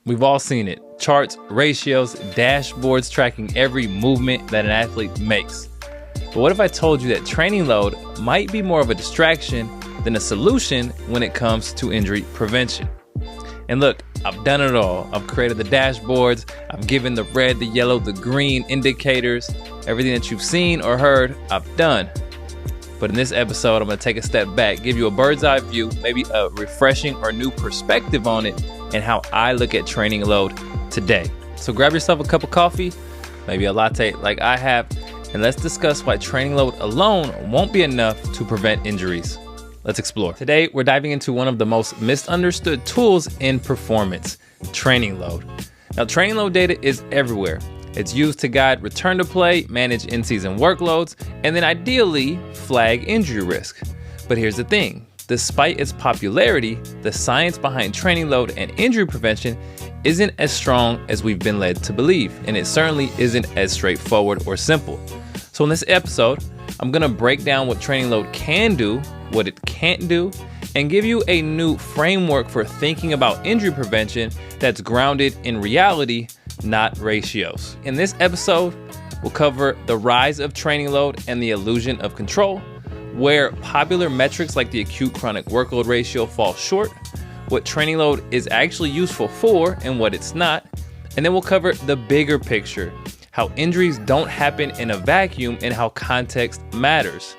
We've all seen it. Charts, ratios, dashboards tracking every movement that an athlete makes. But what if I told you that training load might be more of a distraction than a solution when it comes to injury prevention? And look, I've done it all. I've created the dashboards. I've given the red, the yellow, the green indicators. Everything that you've seen or heard, I've done. But in this episode, I'm going to take a step back, give you a bird's eye view, maybe a refreshing or new perspective on it and how I look at training load today. So grab yourself a cup of coffee, maybe a latte like I have, and let's discuss why training load alone won't be enough to prevent injuries. Let's explore. Today, we're diving into one of the most misunderstood tools in performance, training load. Now, training load data is everywhere. It's used to guide return to play, manage in-season workloads, and then ideally flag injury risk. But here's the thing, despite its popularity, the science behind training load and injury prevention isn't as strong as we've been led to believe, and it certainly isn't as straightforward or simple. So in this episode, I'm gonna break down what training load can do, what it can't do, and give you a new framework for thinking about injury prevention that's grounded in reality, not ratios. In this episode, we'll cover the rise of training load and the illusion of control, where popular metrics like the acute chronic workload ratio fall short, what training load is actually useful for and what it's not, and then we'll cover the bigger picture, how injuries don't happen in a vacuum and how context matters.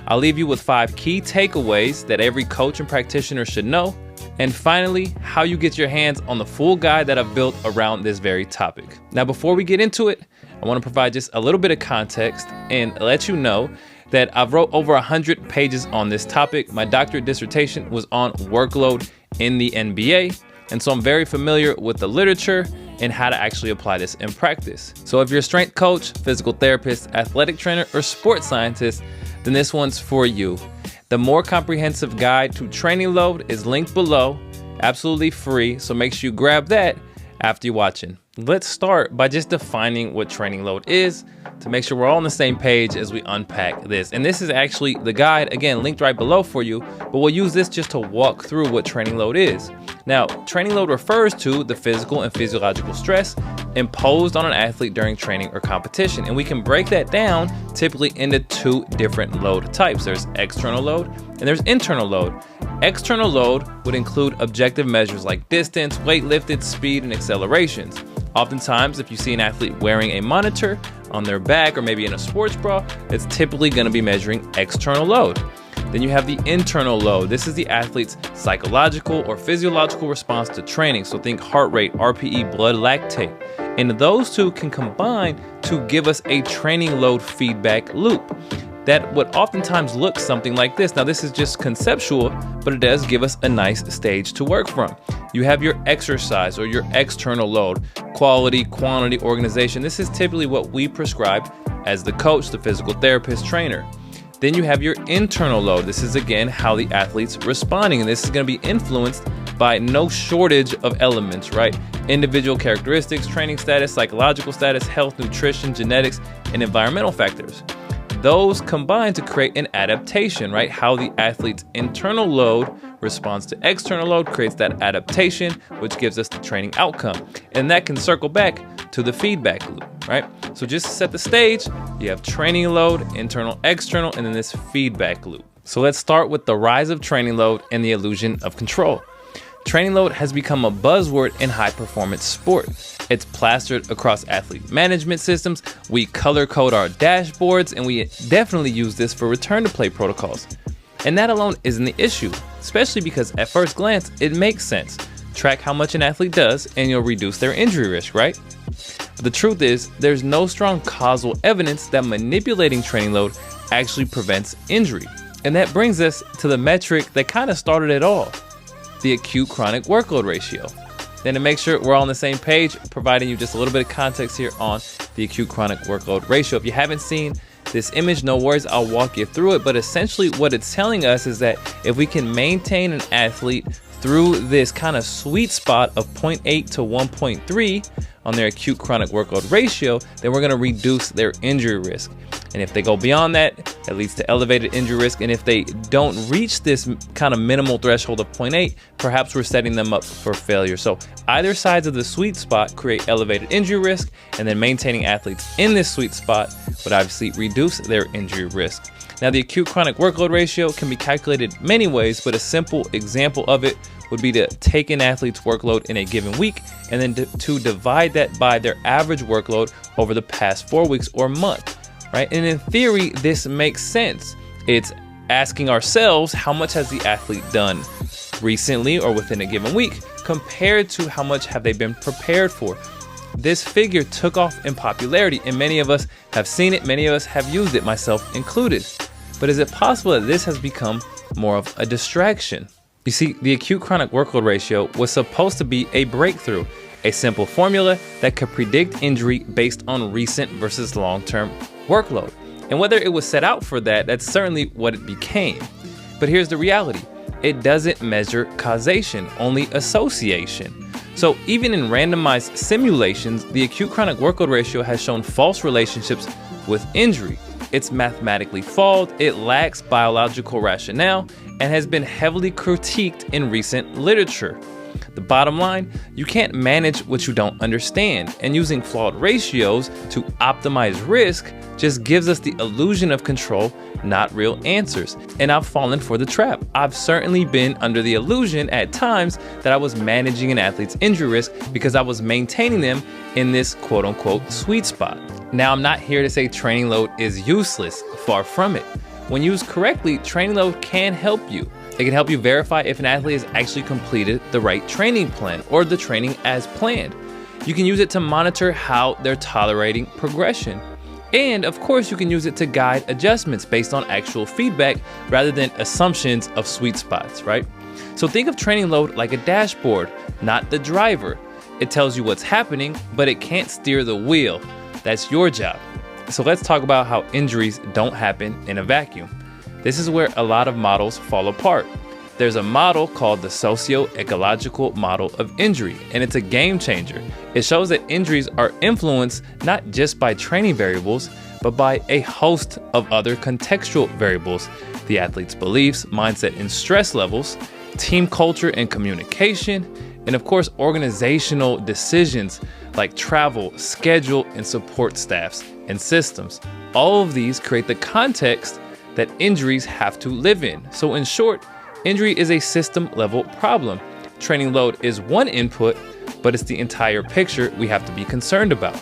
I'll leave you with 5 key takeaways that every coach and practitioner should know. And finally, how you get your hands on the full guide that I've built around this very topic. Now, before we get into it, I want to provide just a little bit of context and let you know that I've wrote over 100 pages on this topic. My doctorate dissertation was on workload in the NBA. And so I'm very familiar with the literature and how to actually apply this in practice. So if you're a strength coach, physical therapist, athletic trainer, or sports scientist, then this one's for you. The more comprehensive guide to training load is linked below, absolutely free, so make sure you grab that after you're watching. Let's start by just defining what training load is to make sure we're all on the same page as we unpack this. And this is actually the guide, again, linked right below for you, but we'll use this just to walk through what training load is. Now, training load refers to the physical and physiological stress imposed on an athlete during training or competition. And we can break that down typically into 2 different load types. There's external load and there's internal load. External load would include objective measures like distance, weight lifted, speed, and accelerations. Oftentimes, if you see an athlete wearing a monitor on their back or maybe in a sports bra, it's typically going to be measuring external load. Then you have the internal load. This is the athlete's psychological or physiological response to training. So think heart rate, RPE, blood lactate. And those 2 can combine to give us a training load feedback loop that would oftentimes look something like this. Now, this is just conceptual, but it does give us a nice stage to work from. You have your exercise or your external load, quality, quantity, organization. This is typically what we prescribe as the coach, the physical therapist, trainer. Then you have your internal load. This is, again, how the athlete's responding. And this is going to be influenced by no shortage of elements, right? Individual characteristics, training status, psychological status, health, nutrition, genetics, and environmental factors. Those combine to create an adaptation, right? How the athlete's internal load responds to external load creates that adaptation, which gives us the training outcome. And that can circle back to the feedback loop, right? So just to set the stage, you have training load, internal, external, and then this feedback loop. So let's start with the rise of training load and the illusion of control. Training load has become a buzzword in high performance sport. It's plastered across athlete management systems. We color code our dashboards, and we definitely use this for return to play protocols. And that alone isn't the issue, especially because at first glance, it makes sense. Track how much an athlete does and you'll reduce their injury risk, right? But the truth is, there's no strong causal evidence that manipulating training load actually prevents injury. And that brings us to the metric that kind of started it all, the acute chronic workload ratio. Then to make sure we're all on the same page, providing you just a little bit of context here on the acute chronic workload ratio. If you haven't seen this image, no worries, I'll walk you through it. But essentially what it's telling us is that if we can maintain an athlete through this kind of sweet spot of 0.8 to 1.3 on their acute chronic workload ratio, then we're going to reduce their injury risk. And if they go beyond that, it leads to elevated injury risk. And if they don't reach this kind of minimal threshold of 0.8, perhaps we're setting them up for failure. So either sides of the sweet spot create elevated injury risk, and then maintaining athletes in this sweet spot would obviously reduce their injury risk. Now, the acute chronic workload ratio can be calculated many ways, but a simple example of it would be to take an athlete's workload in a given week and then to divide that by their average workload over the past 4 weeks or month, right? And in theory, this makes sense. It's asking ourselves, how much has the athlete done recently or within a given week compared to how much have they been prepared for? This figure took off in popularity, and many of us have seen it, many of us have used it, myself included. But is it possible that this has become more of a distraction? You see, the acute chronic workload ratio was supposed to be a breakthrough, a simple formula that could predict injury based on recent versus long-term workload. And whether it was set out for that, that's certainly what it became. But here's the reality. It doesn't measure causation, only association. So even in randomized simulations, the acute chronic workload ratio has shown false relationships with injury. It's mathematically flawed, it lacks biological rationale, and has been heavily critiqued in recent literature. The bottom line, you can't manage what you don't understand, and using flawed ratios to optimize risk just gives us the illusion of control, not real answers. And I've fallen for the trap. I've certainly been under the illusion at times that I was managing an athlete's injury risk because I was maintaining them in this quote unquote sweet spot. Now, I'm not here to say training load is useless, far from it. When used correctly, training load can help you. It can help you verify if an athlete has actually completed the right training plan or the training as planned. You can use it to monitor how they're tolerating progression. And of course, you can use it to guide adjustments based on actual feedback rather than assumptions of sweet spots, right? So think of training load like a dashboard, not the driver. It tells you what's happening, but it can't steer the wheel. That's your job. So let's talk about how injuries don't happen in a vacuum. This is where a lot of models fall apart. There's a model called the socio-ecological model of injury, and it's a game changer. It shows that injuries are influenced not just by training variables, but by a host of other contextual variables: the athlete's beliefs, mindset, and stress levels, team culture and communication, and of course, organizational decisions like travel, schedule, and support staffs and systems. All of these create the context that injuries have to live in. So in short, injury is a system level problem. Training load is one input, but it's the entire picture we have to be concerned about.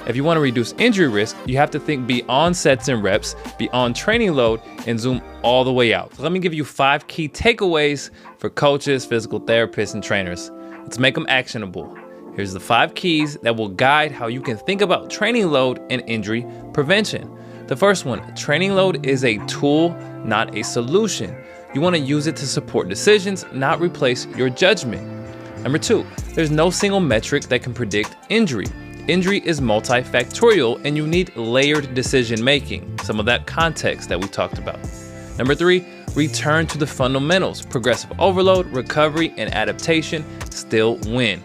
If you want to reduce injury risk, you have to think beyond sets and reps, beyond training load, and zoom all the way out. So let me give you 5 key takeaways for coaches, physical therapists, and trainers. Let's make them actionable. Here's the 5 keys that will guide how you can think about training load and injury prevention. The first one, training load is a tool, not a solution. You want to use it to support decisions, not replace your judgment. Number 2, there's no single metric that can predict injury. Injury is multifactorial, and you need layered decision making, some of that context that we talked about. Number 3, return to the fundamentals. Progressive overload, recovery, and adaptation still win.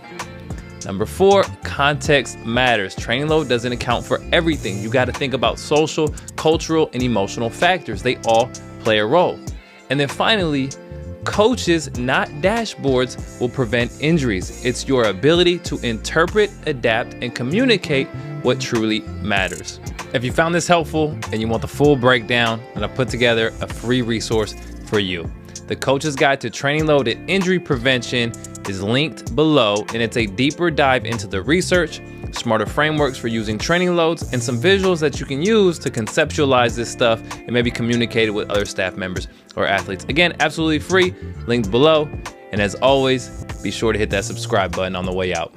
Number 4, context matters. Training load doesn't account for everything. You got to think about social, cultural, and emotional factors. They all play a role. And then finally, coaches, not dashboards, will prevent injuries. It's your ability to interpret, adapt, and communicate what truly matters. If you found this helpful and you want the full breakdown, then I put together a free resource for you. The Coach's Guide to Training Load and Injury Prevention is linked below, and it's a deeper dive into the research, smarter frameworks for using training loads, and some visuals that you can use to conceptualize this stuff and maybe communicate it with other staff members or athletes. Again, absolutely free, linked below. And as always, be sure to hit that subscribe button on the way out.